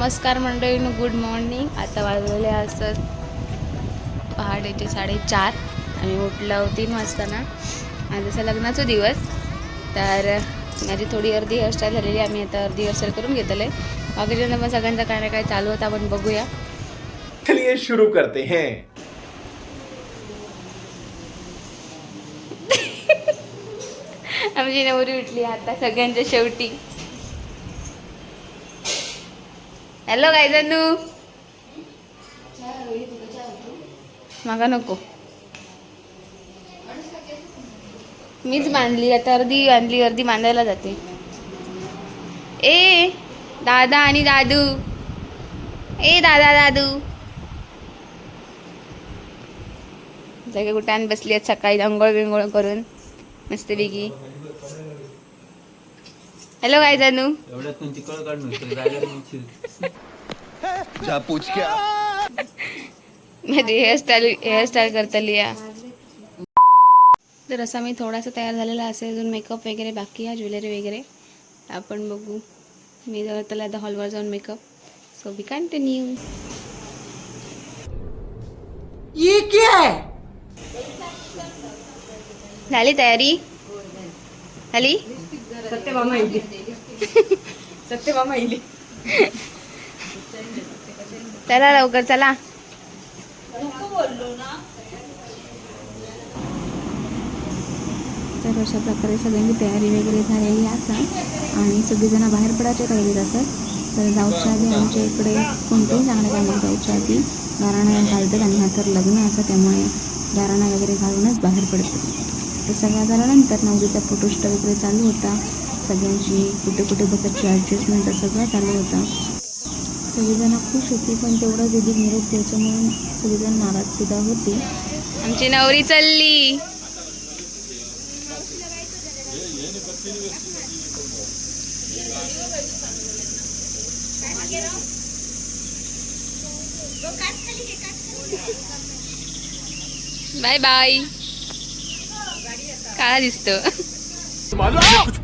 नमस्कार मंडळींनो, good morning. आता वाजलेले असतात पहाटेचे 4:30. आम्ही उठलो 3 वाजता ना. आज असा लग्नाचा दिवस, तर माझी थोडी अर्धी हेअरस्टाईल झालेली. आम्ही आता अर्धी हेअरस्टाईल करून घेतले. बाकीच्या पण सगळ्यांचा काय ना काय चालू होता, आपण बघूया. चलिए शुरू करते हैं. आमची नवरी उठली आता सगळ्यांच्या शेवटी. हॅलो काय जानू, मागा नको, मीच बांधली आता, अर्धी बांधली, अर्धी बांधायला जाते. ए दादा आणि दादू, ए दादा दादू सगळे कुठान बसली आहेत सकाळी अंघोळ बिंघोळ करून मस्तपैकी. हॅलो काय जानू, माझी हेअरस्टाईल करतली या. तर असा मी थोडासा तयार झालेला असेल, अजून मेकअप वगैरे बाकी आहे, ज्वेलरी वगैरे आपण बघू. मी जर त्याला आता हॉलवर जाऊन मेकअप. So we continue. ये क्या है? झाली तयारी? झाली? सत्यभामा इली. सत्यभामा इली. चला लवकर चला. तर अशा प्रकारे सगळ्यांची तयारी वगैरे झालेली असतात आणि सगळेजण बाहेर पडायचे राहिलेत असतात. तर जाऊच्या आधी आमच्या इकडे कोणत्याही चांगल्या कामात जाऊच्या आधी गाराणा घालतात आणि हा तर लग्न असं, त्यामुळे गाराणा वगैरे घालूनच बाहेर पडतात. तर सगळं झाल्यानंतर नवरीचा फोटोशूट वगैरे चालू होता. सगळ्यांची कुठे कुठे बसायची ॲडजस्टमेंट सगळं चालू होता. सगळेजण खुश होती, पण तेवढं दिदी निरोप द्यायच्यामुळे सगळेजण नाराजसुद्धा होते. आमची नवरी चालली. Bye bye. काळा दिसतो. कुछ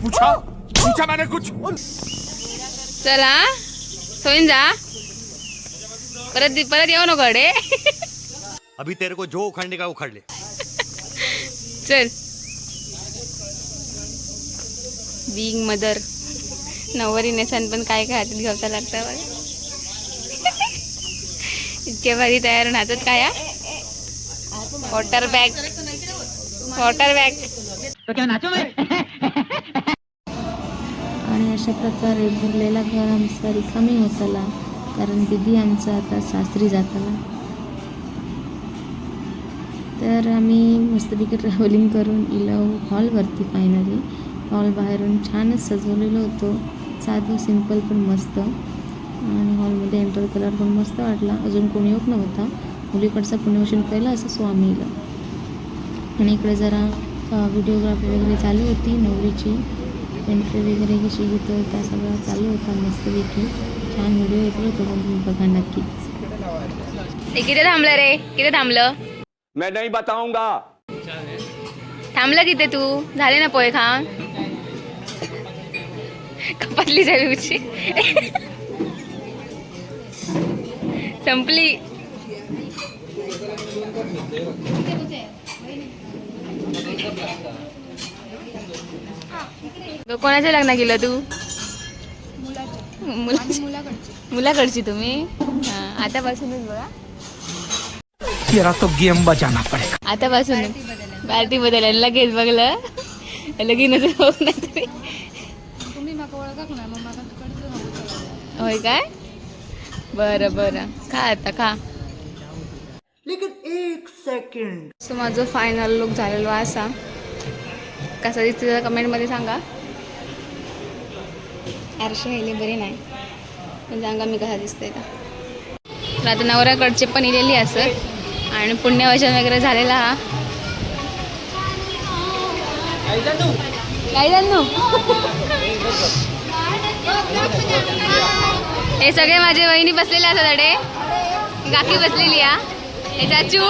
पूछा मैंने कुछ. चला सोईन जा, परत येऊ नको रे. अभी तेरे को जो उखाड़ने का उखाड़ ले. चल. बिंग मदर, नवरी नेसन पण काय काय हातात घ्यावं लागतं बघ. इतक्या भारी तयार हातात काय, वॉटर बॅग. आणि अशा प्रकारे भरलेला घर आमचा रिकामी होताला, कारण दिदी आमचा आता सासरी जाताला. तर आम्ही मस्तपैकी ट्रॅव्हलिंग करून इलो हॉलवरती. फायनली हॉल बाहेरून छानच सजवलेलं होतं, साधं सिम्पल पण मस्त. आणि हॉलमध्ये एंटर कलर पण मस्त वाटला. अजून कोणी येत नव्हता, मुलीकडचा पुण्यवशन पहिला असं स्वामी इलं. आणि इकडे जरा व्हिडिओग्राफी वगैरे चालू होती. नवरीची एंट्री वगैरे कशी घेतो त्या सगळं चालू होता मस्तपैकी. छान व्हिडिओ येतो होतो, पण तुम्ही बघा नक्कीच. किती थांबलं रे, किती थांबलं? मैं नहीं बताऊंगा. थांबलं तिथे तू? झाले ना पोहे खा. कपातली जावी उची संपली. कोणाच्या लग्न केलं तू? मुलाकडची तुम्ही? आतापासूनच बघा, तो गेम बजाना पडेगा. आतापासून पार्टी बदल लगेच बघलं लगीनच होत नाही तरी. होय काय? बरं बरं, खा आता खा. लेकिन एक सेकंड. सो माझं फायनल लुक झालेलो असा. कसा दिसतं कमेंटमध्ये सांगा. आरशी राहिली बरी नाही, पण सांगा मी कसा दिसते का. तर आता नवऱ्याकडचे पण इलेली असत आणि पुण्यवचन वगैरे झालेला. हा काय जानू, हे सगळे माझे वहिनी बसलेले असतात अडे. गाकी बसलेली हा, हे चाचू,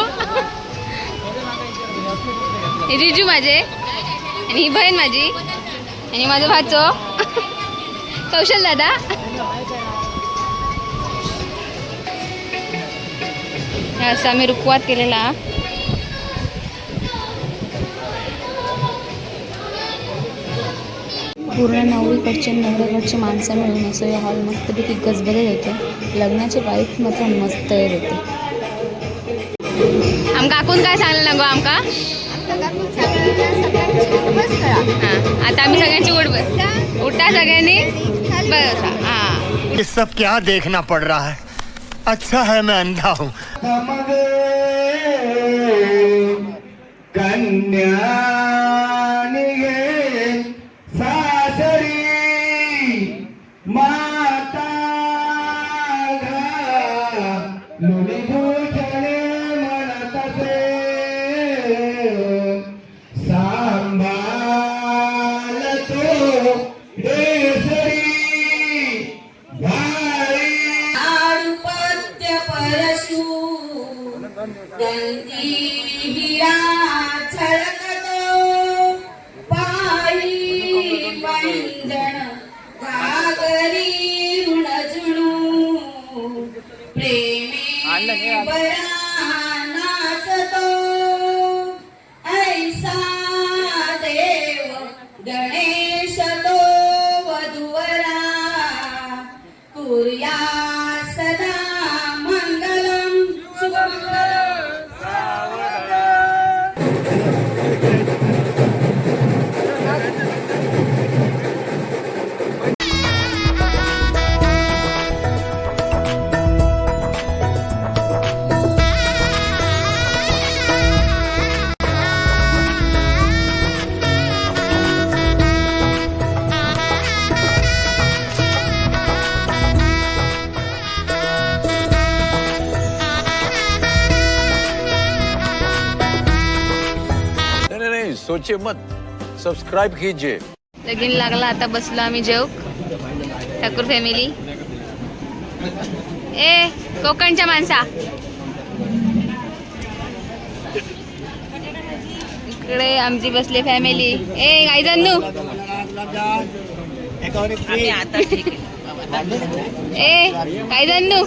हे जिजू माझे, आणि ही बहीण माझी, आणि माझं भाचो कौशल दादा. असं आम्ही रुखवात केलेला. पूर्ण नवरीकडचे नवऱ्याकडचे माणसं मिळून असं या हॉल मस्तपैकी गजबजत होतं. लग्नाचे वाईफ मात्र मस्त येत होते. आमका काकून काय सांगलं नको आमका. हां आता आम्ही सगळ्यांची उठ बस उठा सगळ्यांनी बस. हां ये सब क्या देखना पड़ रहा है. अच्छा है मैं अंधा हूँ. गणेश तो वधूवरा कुर्या सदा मंगलम शुभमंगलम. सोचिए मत, सब्सक्राइब कीजिए. लगीन लागला. आता बसलो आम्ही जेवक ठाकूर फॅमिली. ए कोकणच्या माणसा इकडे आमची बसली फॅमिली. ए काय जाणू ए काय जाणू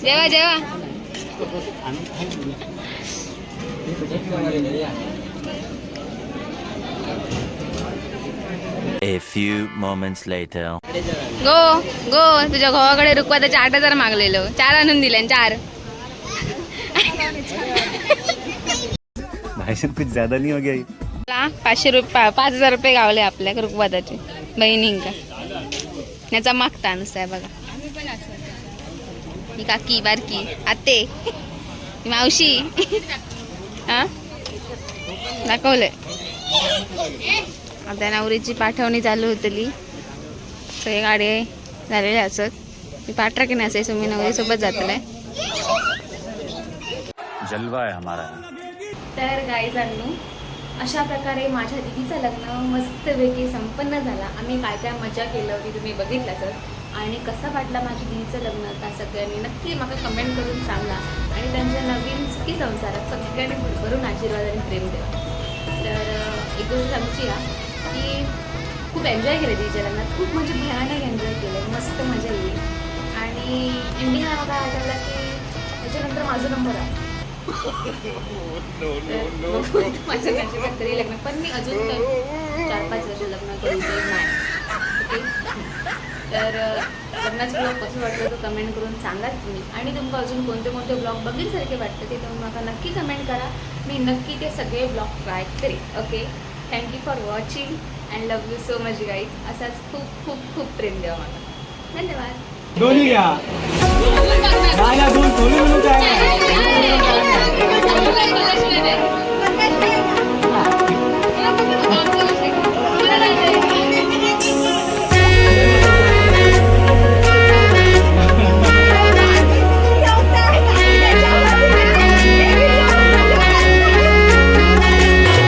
जेवा जेवा. A few moments later. गो गो तुझ्या भावाकडे रुखवाताचे 8,000 मागलेलं. 4 आणून दिले. 4 भाई कुछ ज्यादा नहीं हो गया. 500 रुपये 5,000 रुपये गावले आपल्या रुखवाताचे बहिणींका. याचा मागता नुसता आहे बघा. ही काकी बारकी आते ही मावशी हा दाखवलंय. आता नवरीची पाठवणी चालू होतली. सगळे गाडी झालेले असत. मी पाठरा की नाही असे मी नवरीसोबत जातले. जलवा है हमारा. तर गाईजांनो अशा प्रकारे माझ्या दिदीचं लग्न मस्तपैकी संपन्न झाला. आम्ही काय काय मजा केलं ती तुम्ही बघितलंच. आणि कसा वाटला माझ्या दिदीचं लग्न त्या सगळ्यांनी नक्की मला कमेंट करून सांगा. आणि त्यांच्या नवीन सुखी संसारात सगळ्यांनी भरभरून आशीर्वाद आणि प्रेम द्यावा. तर एक गोष्ट सांगूची की खूप एन्जॉय केलं तिच्या लग्नात. खूप म्हणजे भयानक एन्जॉय केलं. मस्त मजा येईल. आणि एंडिंगला मला आठवलं की त्याच्यानंतर माझा नंबर आहे. माझ्या घरचे तरी लग्न पण मी अजून 4-5 वर्ष लग्न करू नाही. ओके तर लग्नाचं ब्लॉग कसं वाटलं तो कमेंट करून सांगाच तुम्ही. आणि तुमका अजून कोणते कोणते ब्लॉग बघण्यासारखे वाटतं ते तुम्ही मला नक्की कमेंट करा. मी नक्की ते सगळे ब्लॉग ट्राय करेन. Okay thank you for watching and love you so much guys. असाच खूप खूप खूप प्रेम द्यावा मला. धन्यवाद. दोन्ही घ्या. दोन्ही म्हणून काय